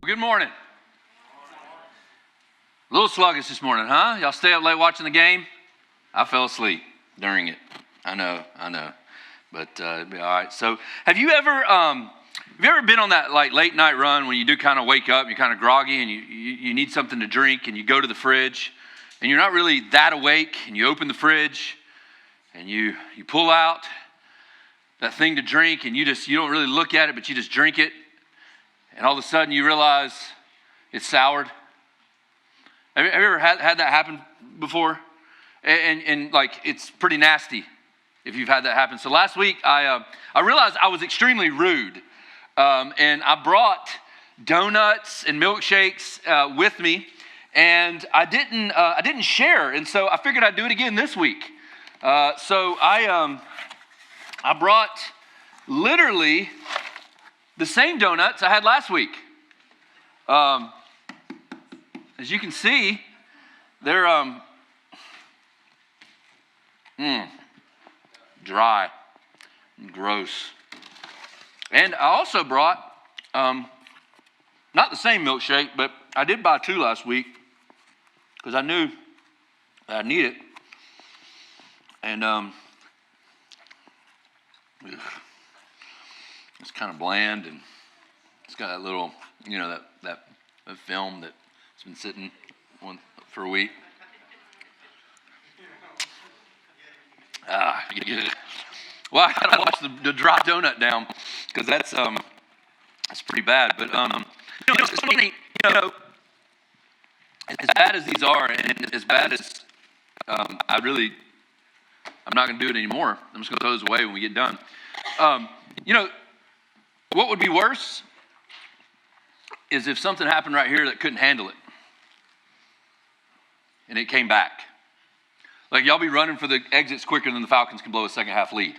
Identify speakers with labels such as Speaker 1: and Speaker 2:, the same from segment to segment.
Speaker 1: Good morning. A little sluggish this morning, huh? Y'all stay up late watching the game? I fell asleep during it. I know. But it'll be all right. So have you ever been on that like late night run when you do kind of wake up, you're kind of groggy and you need something to drink and you go to the fridge and you're not really that awake and you open the fridge and you pull out that thing to drink and you don't really look at it, but you just drink it. And all of a sudden you realize it's soured. Have you ever had that happen before? And like it's pretty nasty if you've had that happen. So last week I realized I was extremely rude. And I brought donuts and milkshakes with me. And I didn't share. And so I figured I'd do it again this week. So I brought literally the same donuts I had last week. As you can see, they're dry and gross. And I also brought not the same milkshake, but I did buy 2 last week because I knew that I'd need it. And it's kind of bland, and it's got that little, that film that's been sitting for a week. Well, I gotta watch the dry donut down because that's pretty bad. But it's funny, as bad as these are, and as bad as I'm not gonna do it anymore. I'm just gonna throw those away when we get done. What would be worse is if something happened right here that couldn't handle it, and it came back. Like y'all be running for the exits quicker than the Falcons can blow a second half lead.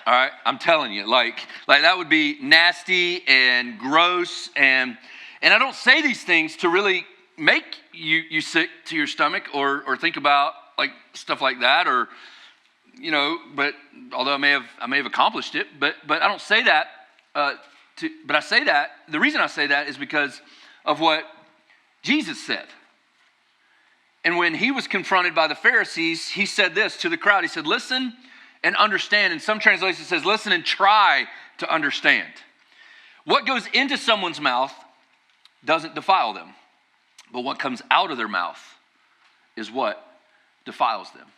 Speaker 1: All right, I'm telling you, like that would be nasty and gross, and I don't say these things to really make you sick to your stomach or think about like stuff like that, or but although I may have accomplished it, but I don't say that. But I say that. The reason I say that is because of what Jesus said. And when he was confronted by the Pharisees, he said this to the crowd. He said, "Listen and understand." In some translations, it says, "Listen and try to understand." What goes into someone's mouth doesn't defile them, but what comes out of their mouth is what defiles them.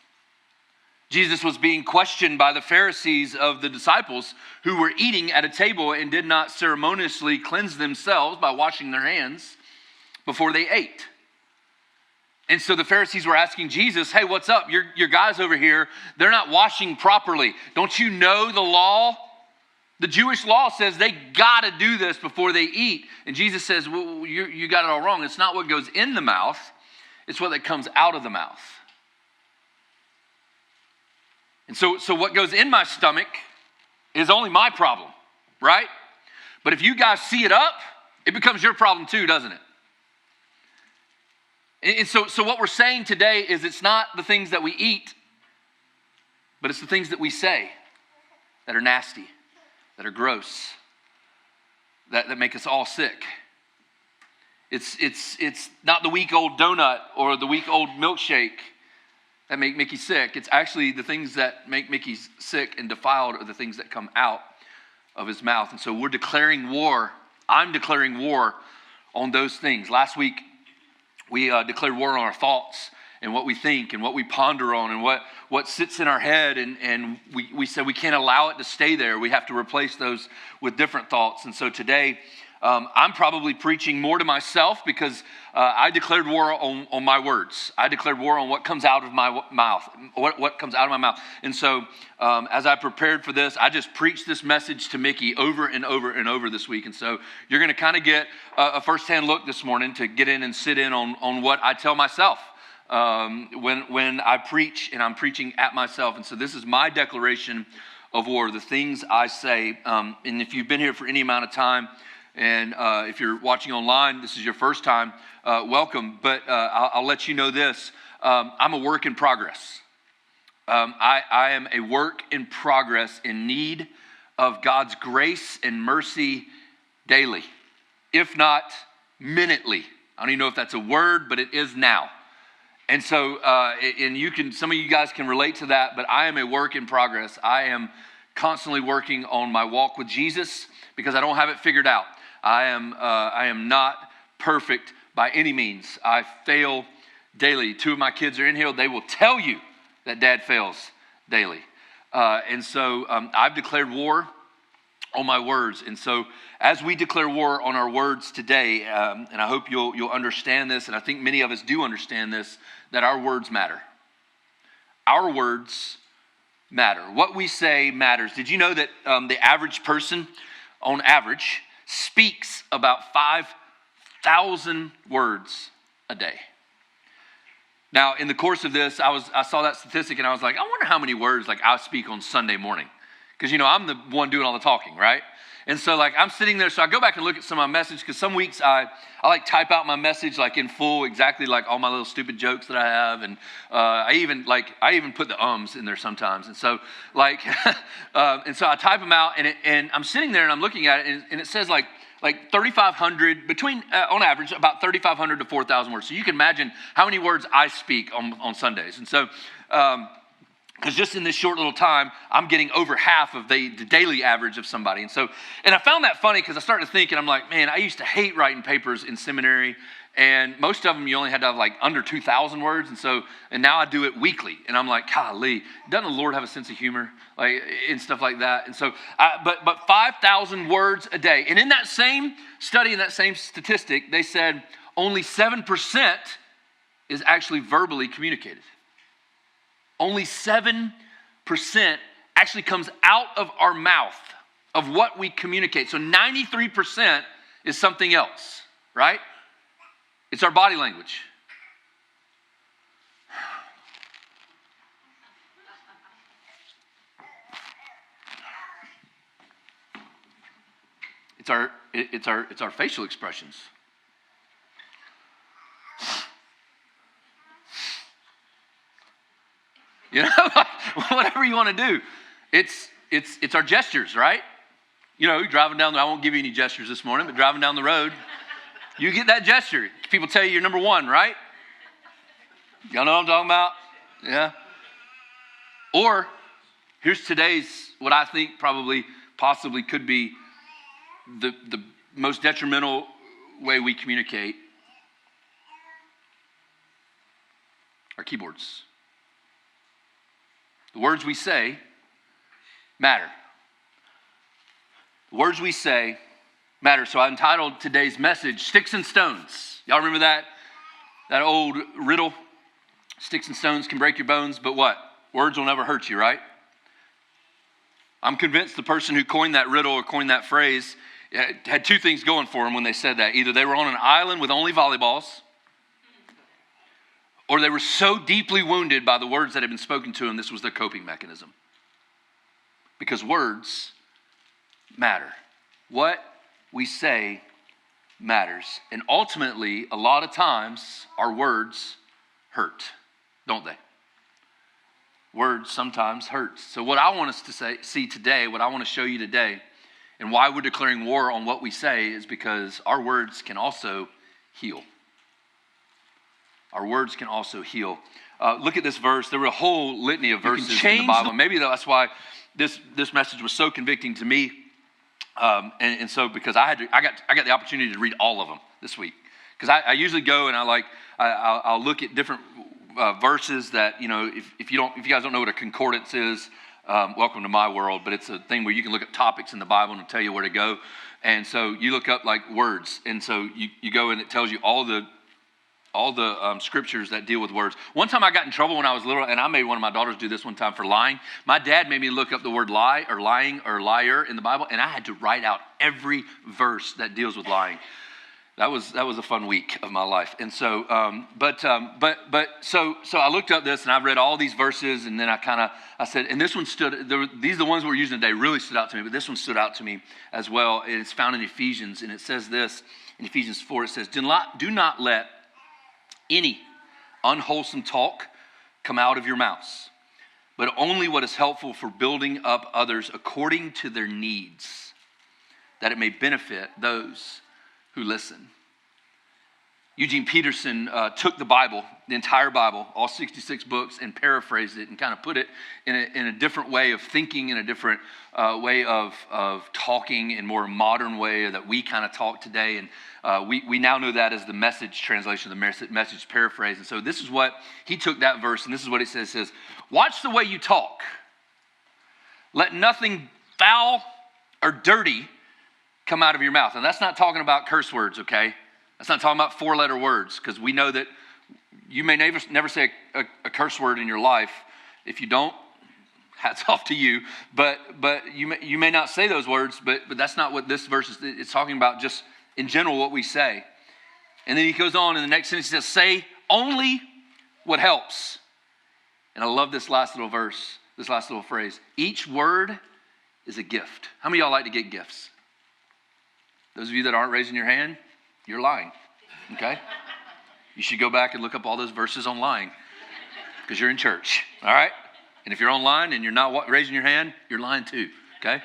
Speaker 1: Jesus was being questioned by the Pharisees of the disciples who were eating at a table and did not ceremoniously cleanse themselves by washing their hands before they ate. And so the Pharisees were asking Jesus, "Hey, what's up? Your guys over here, they're not washing properly. Don't you know the law? The Jewish law says they got to do this before they eat." And Jesus says, "Well, you got it all wrong. It's not what goes in the mouth. It's what that comes out of the mouth." And so what goes in my stomach is only my problem, right? But if you guys see it up, it becomes your problem too, doesn't it? And so what we're saying today is it's not the things that we eat, but it's the things that we say that are nasty, that are gross, that make us all sick. It's not the week-old donut or the week-old milkshake that make Mickey sick. It's actually the things that make Mickey sick and defiled are the things that come out of his mouth. And so we're declaring war. I'm declaring war on those things. Last week, we declared war on our thoughts and what we think and what we ponder on and what sits in our head. And we said we can't allow it to stay there. We have to replace those with different thoughts. And so today, I'm probably preaching more to myself because I declared war on my words. I declared war on what comes out of my mouth, what comes out of my mouth. And so as I prepared for this, I just preached this message to Mickey over and over and over this week. And so you're going to kind of get a firsthand look this morning to get in and sit in on what I tell myself when I preach, and I'm preaching at myself. And so this is my declaration of war, the things I say. And if you've been here for any amount of time, and if you're watching online, this is your first time, welcome. But I'll let you know this. I'm a work in progress. I am a work in progress in need of God's grace and mercy daily. if not minutely. I don't even know if that's a word, but it is now. And so, some of you guys can relate to that, but I am a work in progress. I am constantly working on my walk with Jesus because I don't have it figured out. I am not perfect by any means. I fail daily. 2 of my kids are in here. They will tell you that dad fails daily. And so I've declared war on my words. And so as we declare war on our words today, and I hope you'll understand this, and I think many of us do understand this, that our words matter. Our words matter. What we say matters. Did you know that the average person, on average, speaks about 5,000 words a day? Now, in the course of this, I saw that statistic and I was like, I wonder how many words I speak on Sunday morning. Because, I'm the one doing all the talking, right? And so, I'm sitting there, so I go back and look at some of my message, because some weeks I type out my message, in full, exactly all my little stupid jokes that I have, and I even put the ums in there sometimes, and so, and so I type them out, and I'm sitting there, and I'm looking at it, and it says, 3,500, between, on average, about 3,500 to 4,000 words. So you can imagine how many words I speak on Sundays, and so, because just in this short little time, I'm getting over half of the daily average of somebody. And I found that funny because I started thinking, I'm like, man, I used to hate writing papers in seminary. And most of them, you only had to have under 2,000 words. And now I do it weekly. And I'm like, golly, doesn't the Lord have a sense of humor? And stuff like that. And so, but 5,000 words a day. And in that same study, in that same statistic, they said only 7% is actually verbally communicated. Only 7% actually comes out of our mouth of what we communicate. So 93% is something else, right? It's our body language. It's our facial expressions. Whatever you want to do. It's our gestures, right? Driving down I won't give you any gestures this morning, but driving down the road, you get that gesture. People tell you you're number one, right? Y'all know what I'm talking about? Yeah. Or, here's today's, what I think possibly could be the most detrimental way we communicate. Our keyboards. The words we say matter. The words we say matter. So I entitled today's message, Sticks and Stones. Y'all remember that old riddle? Sticks and stones can break your bones, but what? Words will never hurt you, right? I'm convinced the person who coined that riddle or coined that phrase had 2 things going for them when they said that. Either they were on an island with only volleyballs, or they were so deeply wounded by the words that had been spoken to them, this was their coping mechanism. Because words matter. What we say matters. And ultimately, a lot of times, our words hurt, don't they? Words sometimes hurt. So what I want us to see today, what I want to show you today, and why we're declaring war on what we say is because our words can also heal. Our words can also heal. Look at this verse. There were a whole litany of verses in the Bible. Maybe that's why this message was so convicting to me. And so because I got the opportunity to read all of them this week. Because I usually go and I'll look at different verses that, if you guys don't know what a concordance is, welcome to my world. But it's a thing where you can look at topics in the Bible and it'll tell you where to go. And so you look up words. And so you go and it tells you all the scriptures that deal with words. One time I got in trouble when I was little, and I made one of my daughters do this one time for lying. My dad made me look up the word lie or lying or liar in the Bible, and I had to write out every verse that deals with lying. That was a fun week of my life. And so, so I looked up this and I read all these verses, and then I said, and this one these are the ones we're using today, really stood out to me, but this one stood out to me as well. And it's found in Ephesians, and it says this, in Ephesians 4, it says, do not let any unwholesome talk come out of your mouths, but only what is helpful for building up others according to their needs, that it may benefit those who listen. Eugene Peterson took the Bible, the entire Bible, all 66 books, and paraphrased it and kind of put it in a different way of thinking, in a different way of talking, in more modern way that we kind of talk today. And we now know that as the Message translation, the Message paraphrase. And so this is what, he took that verse, and this is what it says. It says, watch the way you talk. Let nothing foul or dirty come out of your mouth. And that's not talking about curse words, okay? That's not talking about 4-letter words, because we know that you may never say a curse word in your life. If you don't, hats off to you. But you may not say those words, but that's not what this verse is. It's talking about just in general what we say. And then he goes on in the next sentence, he says, say only what helps. And I love this last little verse, this last little phrase. Each word is a gift. How many of y'all like to get gifts? Those of you that aren't raising your hand, you're lying, okay? You should go back and look up all those verses on lying because you're in church, all right? And if you're online and you're not raising your hand, you're lying too, okay?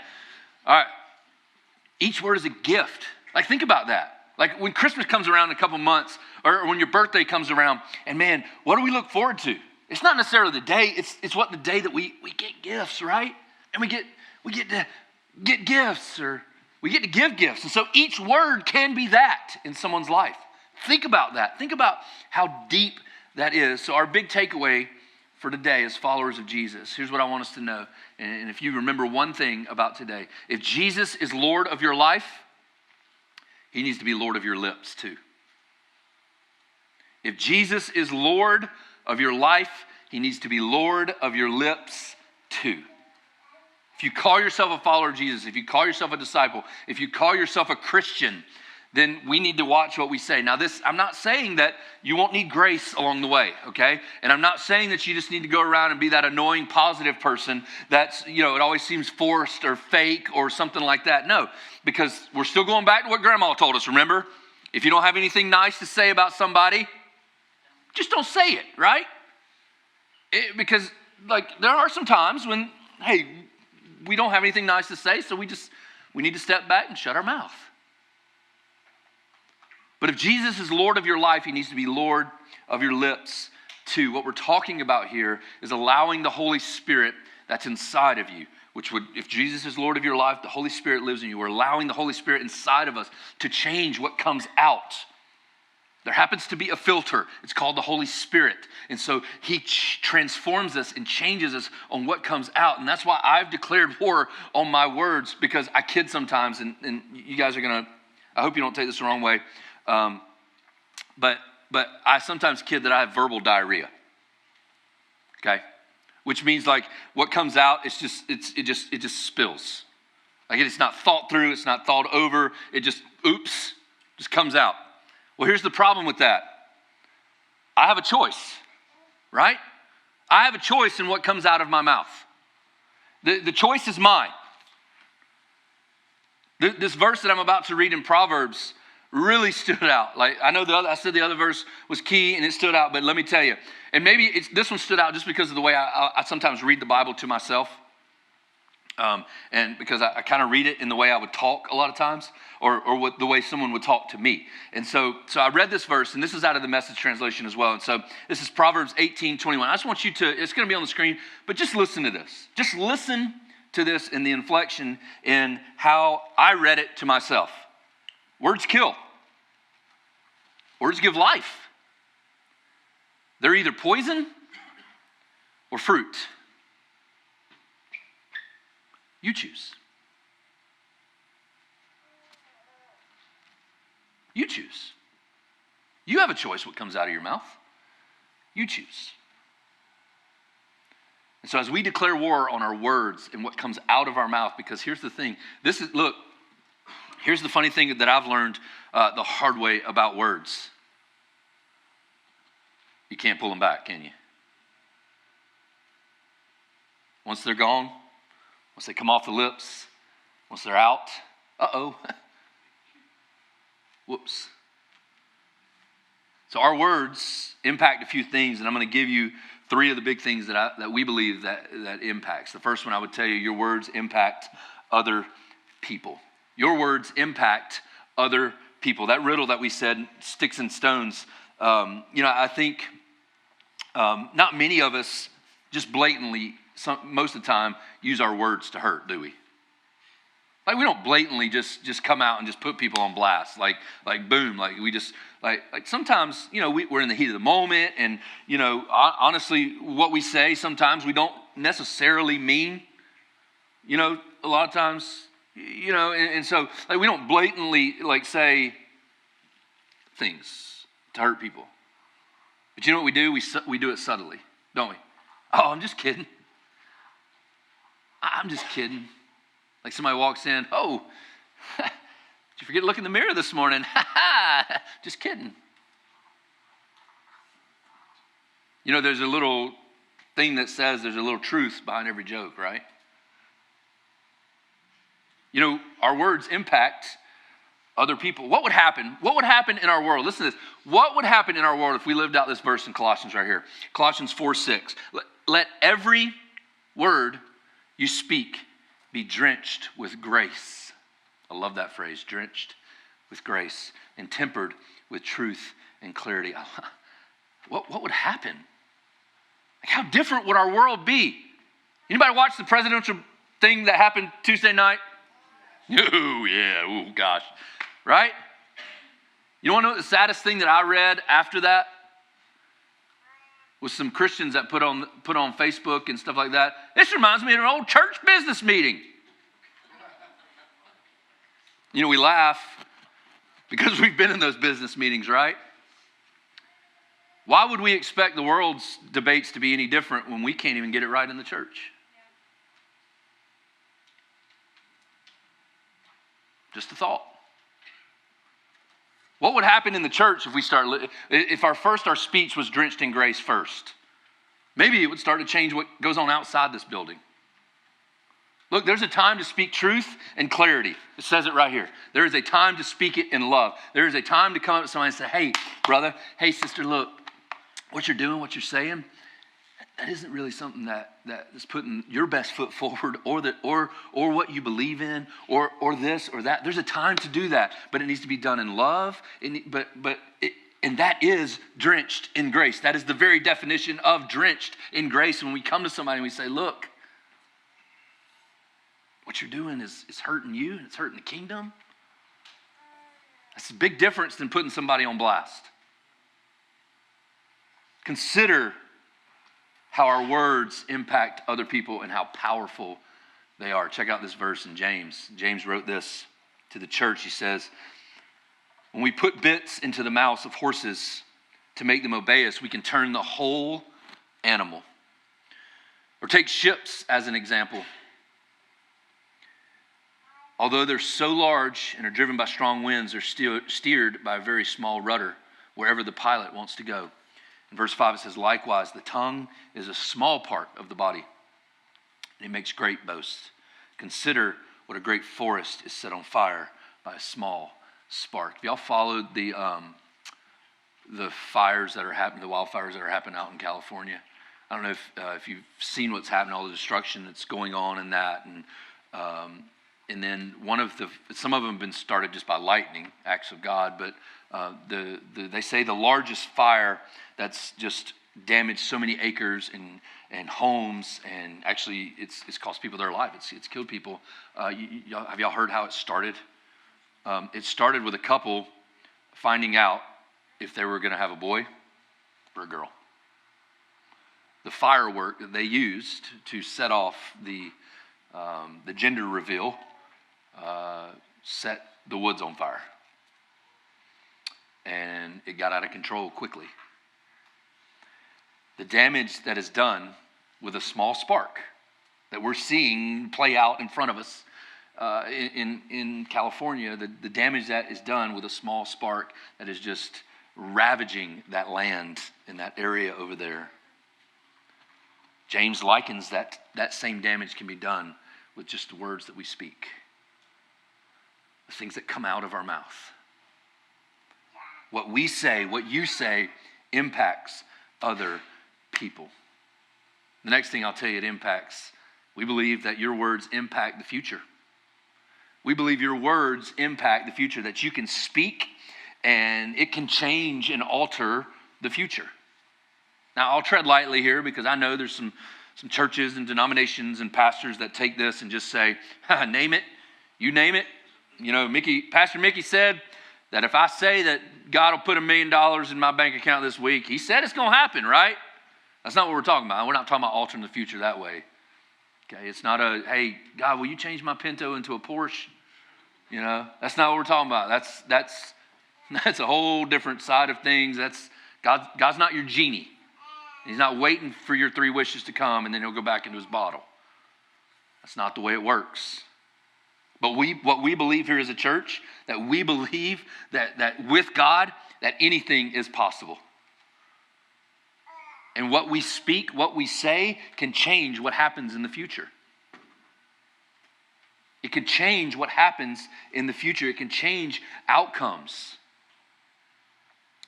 Speaker 1: All right. Each word is a gift. Like, think about that. Like, when Christmas comes around in a couple months, or when your birthday comes around, and man, what do we look forward to? It's not necessarily the day, it's what the day that we get gifts, right? And we get to get gifts, or we get to give gifts. And so each word can be that in someone's life. Think about that. Think about how deep that is. So our big takeaway for today as followers of Jesus, here's what I want us to know. And if you remember one thing about today, if Jesus is Lord of your life, he needs to be Lord of your lips too. If Jesus is Lord of your life, he needs to be Lord of your lips too. If you call yourself a follower of Jesus, if you call yourself a disciple, if you call yourself a Christian, then we need to watch what we say. Now I'm not saying that you won't need grace along the way, okay? And I'm not saying that you just need to go around and be that annoying positive person that's, it always seems forced or fake or something like that. No, because we're still going back to what Grandma told us, remember? If you don't have anything nice to say about somebody, just don't say it, right? Because there are some times when, hey, we don't have anything nice to say, so we need to step back and shut our mouth. But if Jesus is Lord of your life, he needs to be Lord of your lips too. What we're talking about here is allowing the Holy Spirit that's inside of you, if Jesus is Lord of your life, the Holy Spirit lives in you. We're allowing the Holy Spirit inside of us to change what comes out. There happens to be a filter. It's called the Holy Spirit. And so he transforms us and changes us on what comes out. And that's why I've declared war on my words, because I kid sometimes, and you guys are going to, I hope you don't take this the wrong way, but I sometimes kid that I have verbal diarrhea, okay? Which means what comes out, it just spills. It's not thought through, it's not thought over, it just comes out. Well, here's the problem with that. I have a choice, right? I have a choice in what comes out of my mouth. The choice is mine. This verse that I'm about to read in Proverbs really stood out. I know I said the other verse was key and it stood out, but let me tell you, and maybe this one stood out just because of the way I sometimes read the Bible to myself. And because I kind of read it in the way I would talk a lot of times, or the way someone would talk to me. And so I read this verse, and this is out of the Message translation as well. And so this is Proverbs 18:21. I just want you to, it's going to be on the screen, but just listen to this. Just listen to this in the inflection in how I read it to myself. Words kill. Words give life. They're either poison or fruit. You choose. You choose. You have a choice what comes out of your mouth. You choose. And so as we declare war on our words and what comes out of our mouth, because here's the thing. Here's the funny thing that I've learned the hard way about words. You can't pull them back, can you? Once they're gone, once they come off the lips, once they're out, whoops. So our words impact a few things, and I'm going to give you 3 of the big things that we believe that impacts. The first one, I would tell you, your words impact other people. Your words impact other people. That riddle that we said, sticks and stones, I think not many of us just blatantly, most of the time, use our words to hurt, do we? Like we don't blatantly just come out and just put people on blast, like boom, like we just like sometimes we're in the heat of the moment, and honestly, what we say sometimes we don't necessarily mean. A lot of times, and so like we don't blatantly like say things to hurt people, but you know what we do? We do it subtly, don't we? Oh, I'm just kidding. I'm just kidding. Like somebody walks in, oh, did you forget to look in the mirror this morning? Just kidding. There's a little thing that says there's a little truth behind every joke, right? Our words impact other people. What would happen? What would happen in our world? Listen to this. What would happen in our world if we lived out this verse in Colossians right here? Colossians 4:6. Let every word you speak be drenched with grace. I love that phrase, drenched with grace and tempered with truth and clarity. What would happen? Like how different would our world be? Anybody watch the presidential thing that happened Tuesday night? Oh, yeah. Oh, gosh. Right? You want to know what the saddest thing that I read after that? Was some Christians that put on Facebook and stuff like that. This reminds me of an old church business meeting. We laugh because we've been in those business meetings, right? Why would we expect the world's debates to be any different when we can't even get it right in the church? Just a thought. What would happen in the church if our speech was drenched in grace first? Maybe it would start to change what goes on outside this building. Look, there's a time to speak truth and clarity. It says it right here. There is a time to speak it in love. There is a time to come up to somebody and say, hey, brother, hey, sister, look, what you're doing, what you're saying, that isn't really something that is putting your best foot forward or what you believe in or this or that. There's a time to do that, but it needs to be done in love. And that is drenched in grace. That is the very definition of drenched in grace. When we come to somebody and we say, look, what you're doing is hurting you and it's hurting the kingdom. That's a big difference than putting somebody on blast. Consider how our words impact other people and how powerful they are. Check out this verse in James. James wrote this to the church. He says, when we put bits into the mouths of horses to make them obey us, we can turn the whole animal. Or take ships as an example. Although they're so large and are driven by strong winds, they're steered by a very small rudder wherever the pilot wants to go. In verse 5 it says, likewise, the tongue is a small part of the body, and it makes great boasts. Consider what a great forest is set on fire by a small spark. Have y'all followed the fires that are happening, the wildfires that are happening out in California? I don't know if you've seen what's happening, all the destruction that's going on in that, and then some of them have been started just by lightning, acts of God, but they say the largest fire that's just damaged so many acres and homes, and actually it's cost people their life. It's killed people. Have y'all heard how it started? It started with a couple finding out if they were going to have a boy or a girl. The firework that they used to set off the gender reveal set the woods on fire. And it got out of control quickly. The damage that is done with a small spark that we're seeing play out in front of us in California, the damage that is done with a small spark that is just ravaging that land in that area over there. James likens that same damage can be done with just the words that we speak, the things that come out of our mouth. What we say, what you say, impacts other people. The next thing I'll tell you, we believe that your words impact the future. We believe your words impact the future, that you can speak and it can change and alter the future. Now, I'll tread lightly here because I know there's some churches and denominations and pastors that take this and just say, name it, you name it. You know, Pastor Mickey said that if I say that God will put $1 million in my bank account this week, he said it's going to happen, right? That's not what we're talking about. We're not talking about altering the future that way. Okay, it's not hey, God, will you change my Pinto into a Porsche? You know, that's not what we're talking about. That's a whole different side of things. God's not your genie. He's not waiting for your 3 wishes to come and then he'll go back into his bottle. That's not the way it works. But what we believe here as a church, that we believe that with God, that anything is possible. And what we speak, what we say, can change what happens in the future. It can change what happens in the future. It can change outcomes.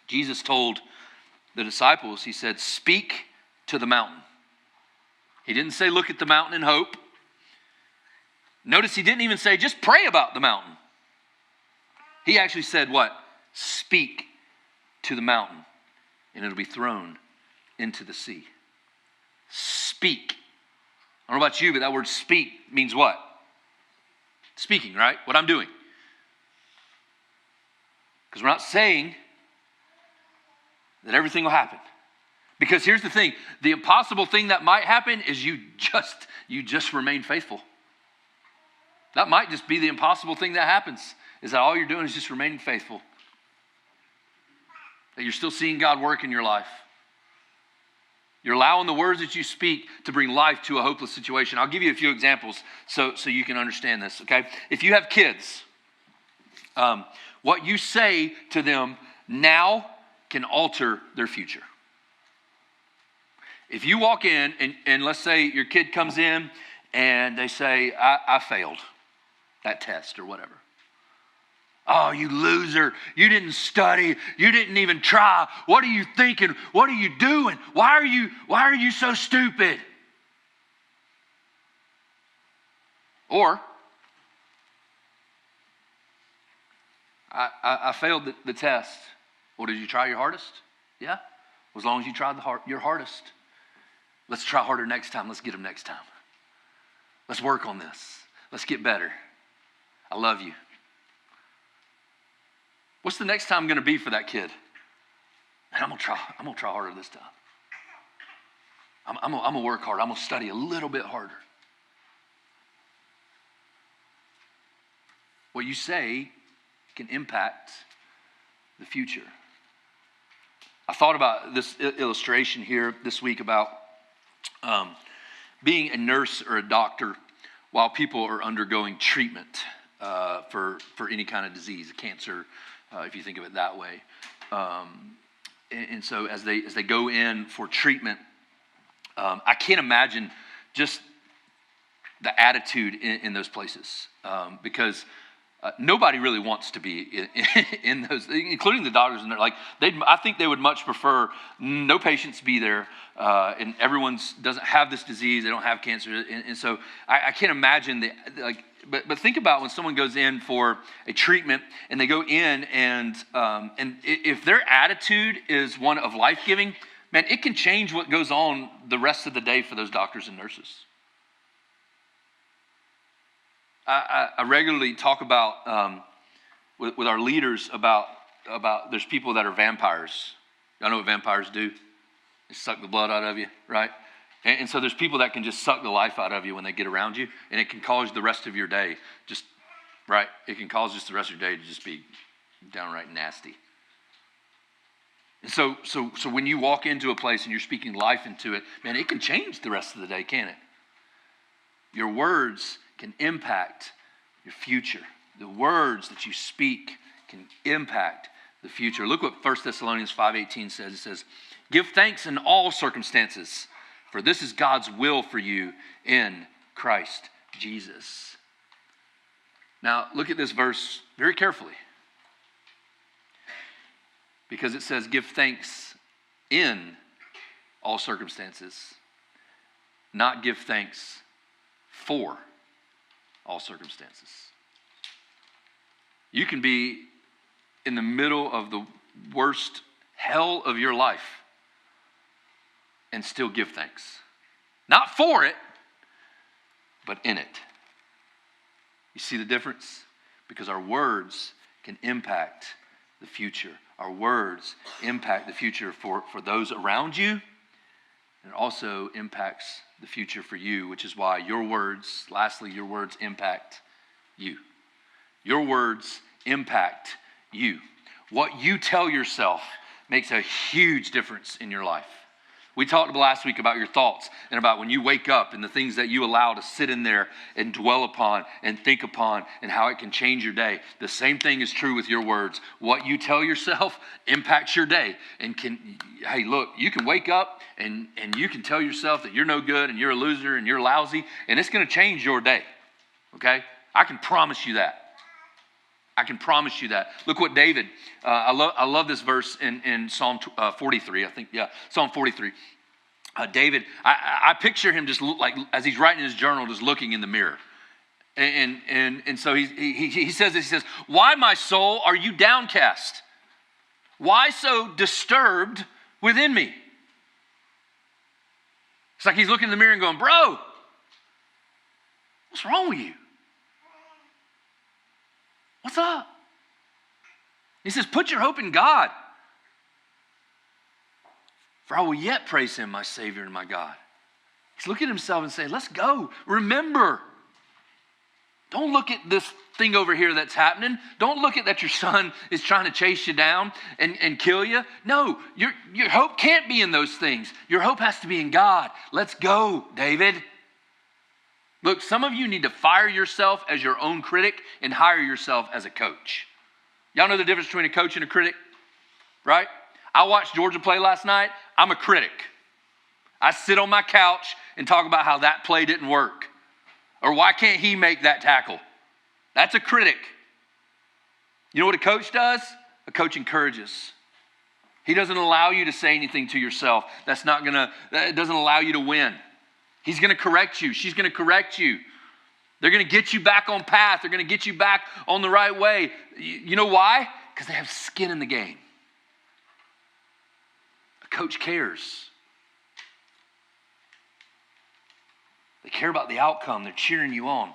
Speaker 1: Jesus told the disciples, he said, speak to the mountain. He didn't say, look at the mountain and hope. Notice he didn't even say, just pray about the mountain. He actually said what? Speak to the mountain, and it'll be thrown into the sea. Speak. I don't know about you, but that word speak means what? Speaking, right? What I'm doing. Because we're not saying that everything will happen. Because here's the thing, the impossible thing that might happen is you just remain faithful. That might just be the impossible thing that happens, is that all you're doing is just remaining faithful. That you're still seeing God work in your life. You're allowing the words that you speak to bring life to a hopeless situation. I'll give you a few examples so you can understand this, okay? If you have kids, what you say to them now can alter their future. If you walk in and let's say your kid comes in and they say, I failed that test or whatever. Oh, you loser. You didn't study. You didn't even try. What are you thinking? What are you doing? Why are you so stupid? Or, I failed the test. Well, did you try your hardest? Yeah. As long as you tried your hardest. Let's try harder next time. Let's get them next time. Let's work on this. Let's get better. I love you. What's the next time going to be for that kid? Man, I'm going to try harder this time. I'm going to work hard. I'm going to study a little bit harder. What you say can impact the future. I thought about this illustration here this week about being a nurse or a doctor while people are undergoing treatment for any kind of disease, cancer, if you think of it that way. And so as they go in for treatment, I can't imagine just the attitude in those places because nobody really wants to be in those, including the doctors. And they're like, I think they would much prefer no patients be there, and everyone doesn't have this disease. They don't have cancer, and so I can't imagine But think about when someone goes in for a treatment and they go in and if their attitude is one of life-giving, man, it can change what goes on the rest of the day for those doctors and nurses. I regularly talk about with our leaders about there's people that are vampires. Y'all know what vampires do? They suck the blood out of you, right? And so there's people that can just suck the life out of you when they get around you, and it can cause the rest of your day right? It can cause just the rest of your day to just be downright nasty. And so when you walk into a place and you're speaking life into it, man, it can change the rest of the day, can't it? Your words can impact your future. The words that you speak can impact the future. Look what 1 Thessalonians 5:18 says. It says, give thanks in all circumstances, for this is God's will for you in Christ Jesus. Now, look at this verse very carefully. Because it says, give thanks in all circumstances, not give thanks for all circumstances. You can be in the middle of the worst hell of your life and still give thanks. Not for it, but in it. You see the difference? Because our words can impact the future. Our words impact the future for those around you, and it also impacts the future for you, which is why your words impact you. Your words impact you. What you tell yourself makes a huge difference in your life. We talked last week about your thoughts and about when you wake up and the things that you allow to sit in there and dwell upon and think upon and how it can change your day. The same thing is true with your words. What you tell yourself impacts your day. And hey, look, you can wake up and you can tell yourself that you're no good and you're a loser and you're lousy, and it's going to change your day. Okay? I can promise you that. I can promise you that. Look what David, I love this verse in Psalm 43, I think, Psalm 43. David, I picture him just like, as he's writing his journal, just looking in the mirror. And so he says this, he says, "Why, my soul, are you downcast? Why so disturbed within me?" It's like he's looking in the mirror and going, "Bro, what's wrong with you? What's up?" He says, "Put your hope in God, for I will yet praise him, my Savior and my God." He's looking at himself and saying, let's go. Remember. Don't look at this thing over here that's happening. Don't look at that your son is trying to chase you down and kill you. No, your hope can't be in those things. Your hope has to be in God. Let's go, David. Look, some of you need to fire yourself as your own critic and hire yourself as a coach. Y'all know the difference between a coach and a critic, right? I watched Georgia play last night. I'm a critic. I sit on my couch and talk about how that play didn't work. Or why can't he make that tackle? That's a critic. You know what a coach does? A coach encourages. He doesn't allow you to say anything to yourself. That doesn't allow you to win. He's going to correct you. She's going to correct you. They're going to get you back on path. They're going to get you back on the right way. You know why? Because they have skin in the game. A coach cares. They care about the outcome. They're cheering you on.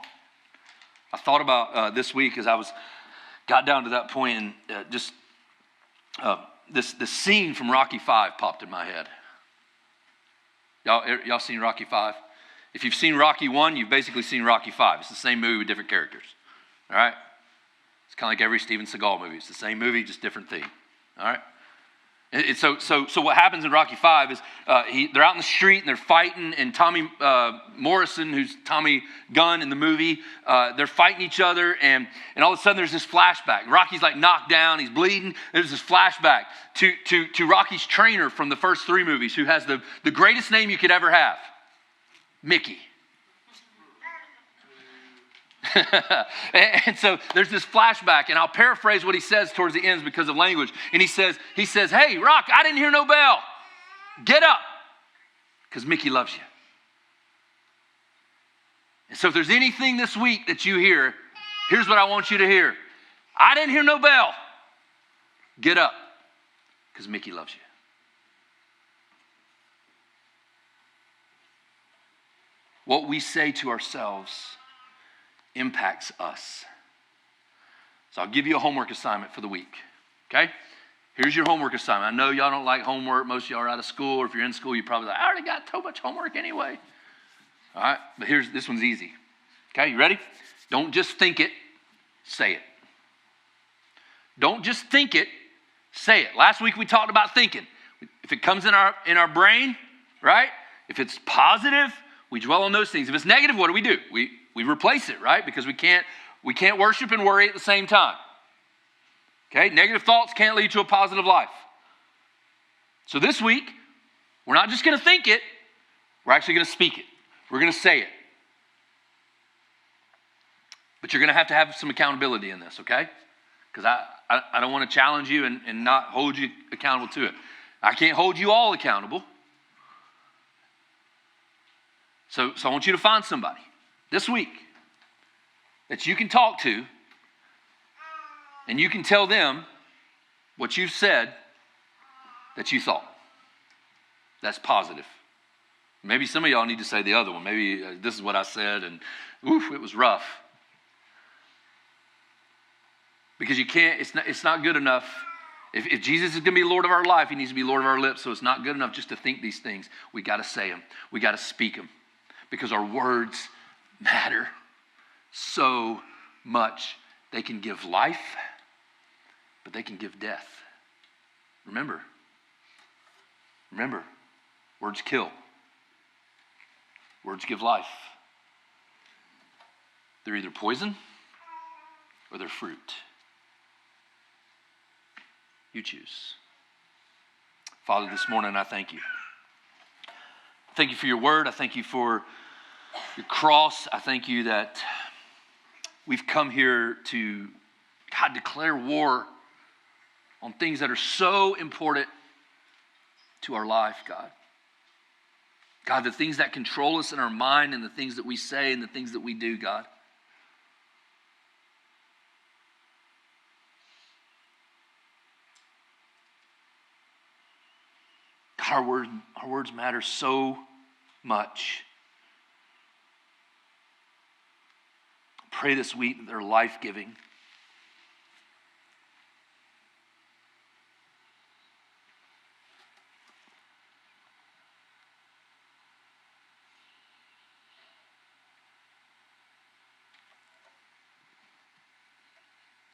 Speaker 1: I thought about this week as I got down to that point, and this scene from Rocky V popped in my head. Y'all seen Rocky V? If you've seen Rocky I, you've basically seen Rocky V. It's the same movie with different characters. All right? It's kind of like every Steven Seagal movie. It's the same movie, just different theme. All right? So what happens in Rocky V is they're out in the street and they're fighting, and Tommy Morrison, who's Tommy Gunn in the movie, they're fighting each other, and all of a sudden there's this flashback. Rocky's like knocked down, he's bleeding. There's this flashback to Rocky's trainer from the first three movies, who has the greatest name you could ever have, Mickey. And so there's this flashback, and I'll paraphrase what he says towards the ends because of language. And he says, "Hey, Rock, I didn't hear no bell. Get up, because Mickey loves you." And so if there's anything this week that you hear, here's what I want you to hear. I didn't hear no bell. Get up, because Mickey loves you. What we say to ourselves impacts us. So I'll give you a homework assignment for the week, okay? Here's your homework assignment. I know y'all don't like homework. Most of y'all are out of school, or if you're in school, you're probably like, I already got so much homework anyway. All right, but this one's easy. Okay, you ready? Don't just think it, say it. Don't just think it, say it. Last week we talked about thinking. If it comes in our brain, right? If it's positive, we dwell on those things. If it's negative, what do? We replace it, right? Because we can't worship and worry at the same time. Okay? Negative thoughts can't lead to a positive life. So this week, we're not just going to think it, we're actually going to speak it. We're going to say it. But you're going to have some accountability in this, okay? Because I don't want to challenge you and not hold you accountable to it. I can't hold you all accountable. So I want you to find somebody this week that you can talk to And you can tell them what you've said that you thought. That's positive. Maybe some of y'all need to say the other one. Maybe this is what I said and oof, it was rough. Because you can't, it's not good enough. If Jesus is going to be Lord of our life, he needs to be Lord of our lips. So it's not good enough just to think these things. We got to say them. We got to speak them. Because our words matter so much. They can give life, but they can give death. Remember, words kill. Words give life. They're either poison or they're fruit. You choose. Father, this morning I thank you. Thank you for your word. I thank you for your cross. I thank you that we've come here to, God, declare war on things that are so important to our life, God. God, the things that control us in our mind and the things that we say and the things that we do, God. God, our words matter so much. Pray this week that they're life-giving.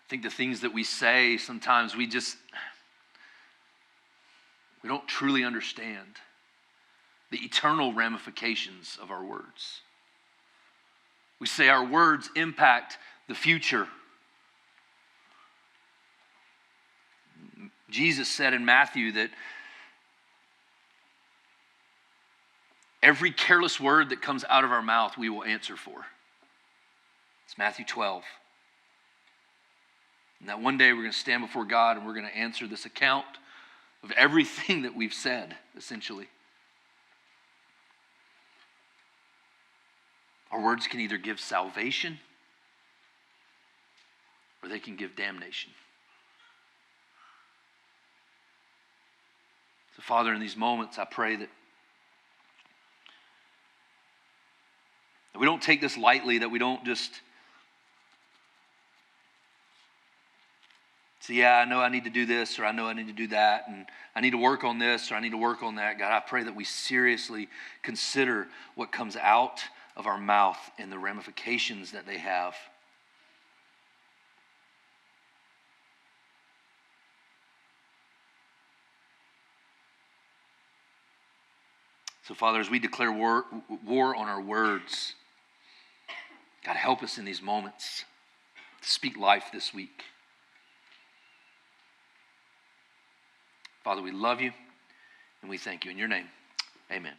Speaker 1: I think the things that we say, sometimes we don't truly understand the eternal ramifications of our words. We say our words impact the future. Jesus said in Matthew that every careless word that comes out of our mouth, we will answer for. It's Matthew 12. And that one day we're going to stand before God and we're going to answer this account of everything that we've said, essentially. Our words can either give salvation or they can give damnation. So, Father, in these moments, I pray that we don't take this lightly, that we don't just say, yeah, I know I need to do this, or I know I need to do that, and I need to work on this, or I need to work on that. God, I pray that we seriously consider what comes out of our mouth and the ramifications that they have. So, Father, as we declare war on our words, God, help us in these moments to speak life this week. Father, we love you and we thank you. In your name, amen.